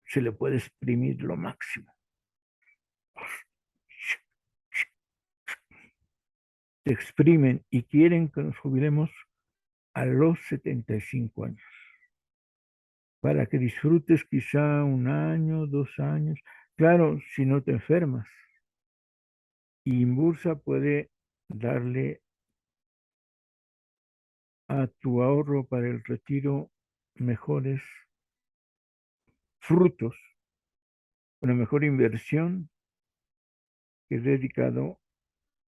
se le puede exprimir lo máximo. Te exprimen y quieren que nos jubilemos a los 75 años, para que disfrutes quizá 1 año, 2 años, claro, si no te enfermas. Y Inbursa puede darle a tu ahorro para el retiro mejores frutos, una mejor inversión que es dedicado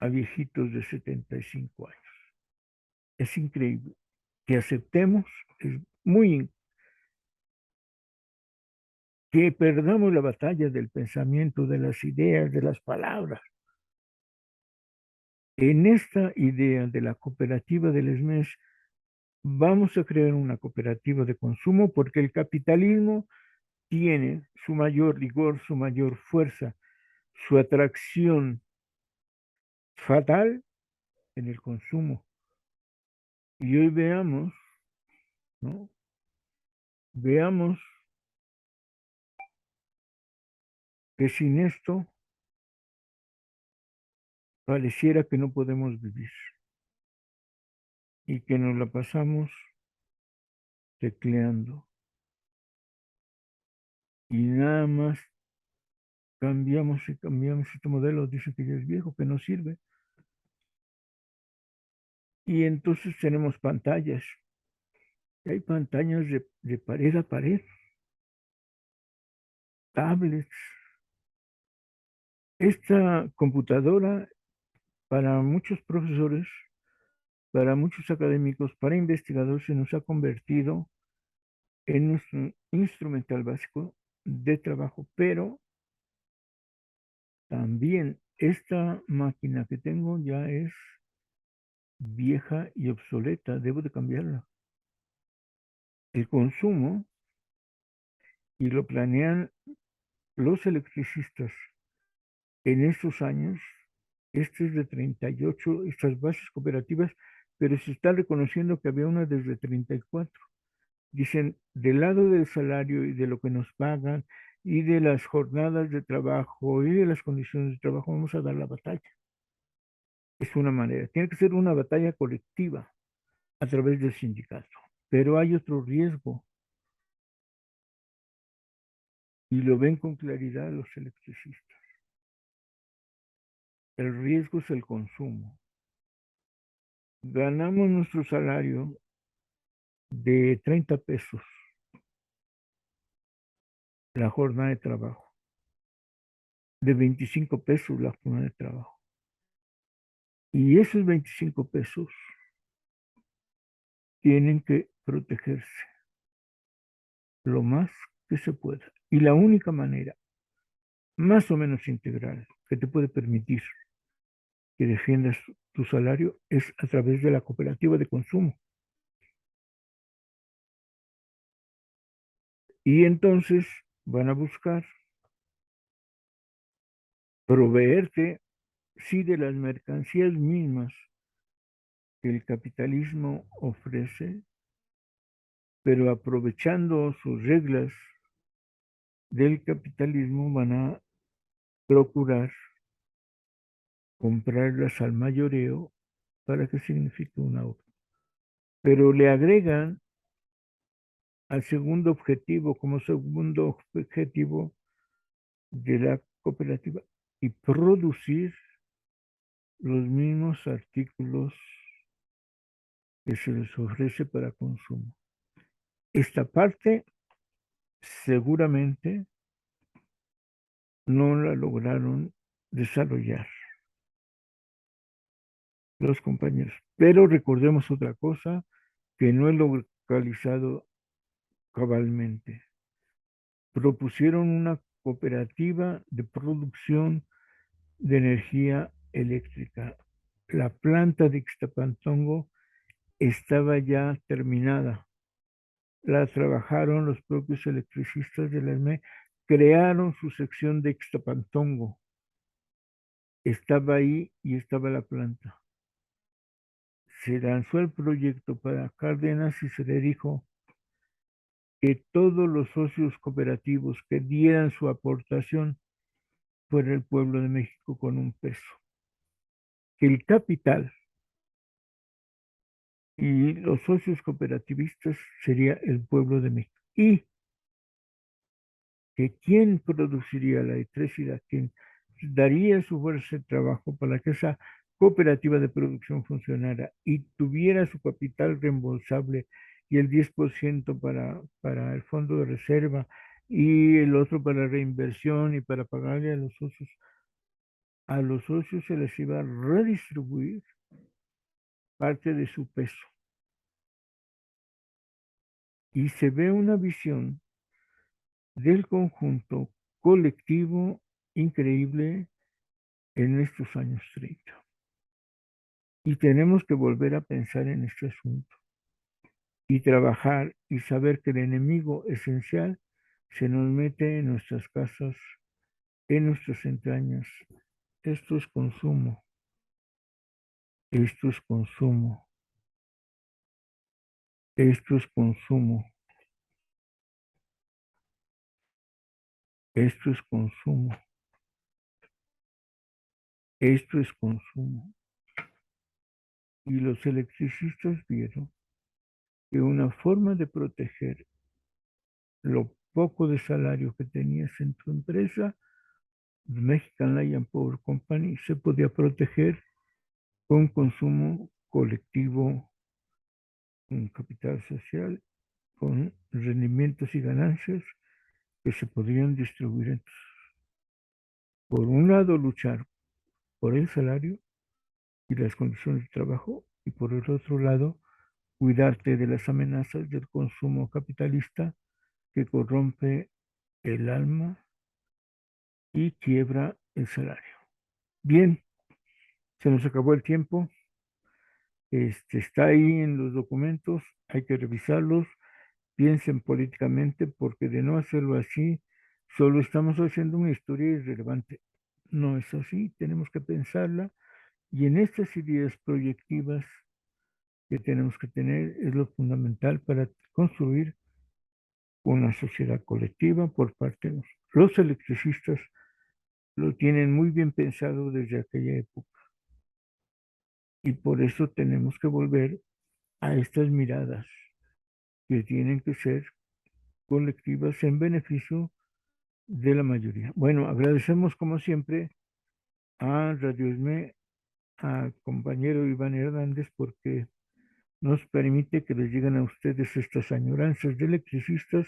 a viejitos de 75 años. Es increíble que aceptemos, es muy que perdamos la batalla del pensamiento, de las ideas, de las palabras. En esta idea de la cooperativa del SMES, vamos a crear una cooperativa de consumo porque el capitalismo tiene su mayor rigor, su mayor fuerza, su atracción fatal en el consumo. Y hoy veamos, ¿no? Veamos que sin esto pareciera que no podemos vivir y que nos la pasamos tecleando y nada más cambiamos y cambiamos este modelo, dice que ya es viejo, que no sirve. Y entonces tenemos pantallas. Y hay pantallas de pared a pared, tablets. Esta computadora para muchos profesores, para muchos académicos, para investigadores se nos ha convertido en nuestro instrumental básico de trabajo, pero también esta máquina que tengo ya es vieja y obsoleta, debo de cambiarla. El consumo, y lo planean los electricistas en estos años, este es de 38, estas bases cooperativas, pero se está reconociendo que había una desde 34. Dicen, del lado del salario y de lo que nos pagan y de las jornadas de trabajo y de las condiciones de trabajo, vamos a dar la batalla. Es una manera. Tiene que ser una batalla colectiva a través del sindicato. Pero hay otro riesgo y lo ven con claridad los electricistas. El riesgo es el consumo. Ganamos nuestro salario de 30 pesos la jornada de trabajo, de 25 pesos la jornada de trabajo. Y esos 25 pesos tienen que protegerse lo más que se pueda. Y la única manera, más o menos integral, que te puede permitir que defiendas tu salario es a través de la cooperativa de consumo. Y entonces van a buscar proveerte, sí, de las mercancías mismas que el capitalismo ofrece, pero aprovechando sus reglas del capitalismo van a procurar comprarlas al mayoreo para que signifique un ahorro. Pero le agregan al segundo objetivo, como segundo objetivo de la cooperativa, y producir los mismos artículos que se les ofrece para consumo. Esta parte seguramente no la lograron desarrollar los compañeros. Pero recordemos otra cosa que no he localizado cabalmente. Propusieron una cooperativa de producción de energía eléctrica. La planta de Ixtapantongo estaba ya terminada. La trabajaron los propios electricistas de la ESME, crearon su sección de Ixtapantongo. Estaba ahí y estaba la planta. Se lanzó el proyecto para Cárdenas y se le dijo que todos los socios cooperativos que dieran su aportación fuera el pueblo de México con un peso. Que el capital y los socios cooperativistas sería el pueblo de México. Y que quién produciría la electricidad, quién daría su fuerza de trabajo para que esa cooperativa de producción funcionara y tuviera su capital reembolsable y el 10% para el fondo de reserva y el otro para reinversión y para pagarle a los socios se les iba a redistribuir parte de su peso. Y se ve una visión del conjunto colectivo increíble en estos años 30. Y tenemos que volver a pensar en este asunto y trabajar y saber que el enemigo esencial se nos mete en nuestras casas, en nuestras entrañas. Esto es consumo, esto es consumo, esto es consumo, esto es consumo, esto es consumo. Y los electricistas vieron que una forma de proteger lo poco de salario que tenías en tu empresa, Mexican Lion Power Company, se podía proteger con consumo colectivo, con capital social, con rendimientos y ganancias que se podrían distribuir. Por un lado, luchar por el salario y las condiciones de trabajo, y por el otro lado, cuidarte de las amenazas del consumo capitalista que corrompe el alma y quiebra el salario. Bien, se nos acabó el tiempo. Está ahí en los documentos, hay que revisarlos. Piensen políticamente, porque de no hacerlo así, solo estamos haciendo una historia irrelevante. No es así, tenemos que pensarla, y en estas ideas proyectivas que tenemos que tener es lo fundamental para construir una sociedad colectiva por parte de nosotros. Los electricistas lo tienen muy bien pensado desde aquella época, y por eso tenemos que volver a estas miradas que tienen que ser colectivas en beneficio de la mayoría. Bueno, agradecemos como siempre a Radio ESME, a compañero Iván Hernández, porque nos permite que les lleguen a ustedes estas añoranzas de electricistas,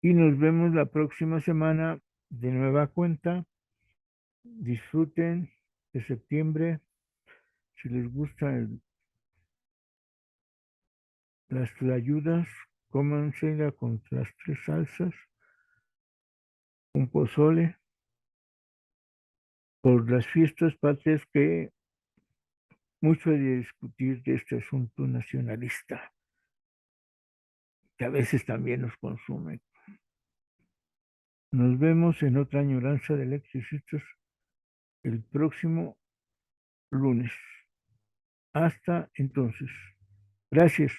y nos vemos la próxima semana de nueva cuenta. Disfruten de septiembre. Si les gustan las tlayudas, cómansela con las tres salsas, un pozole, por las fiestas patrias, que mucho hay de discutir de este asunto nacionalista, que a veces también nos consume. Nos vemos en otra añoranza de electricistas el próximo lunes. Hasta entonces. Gracias.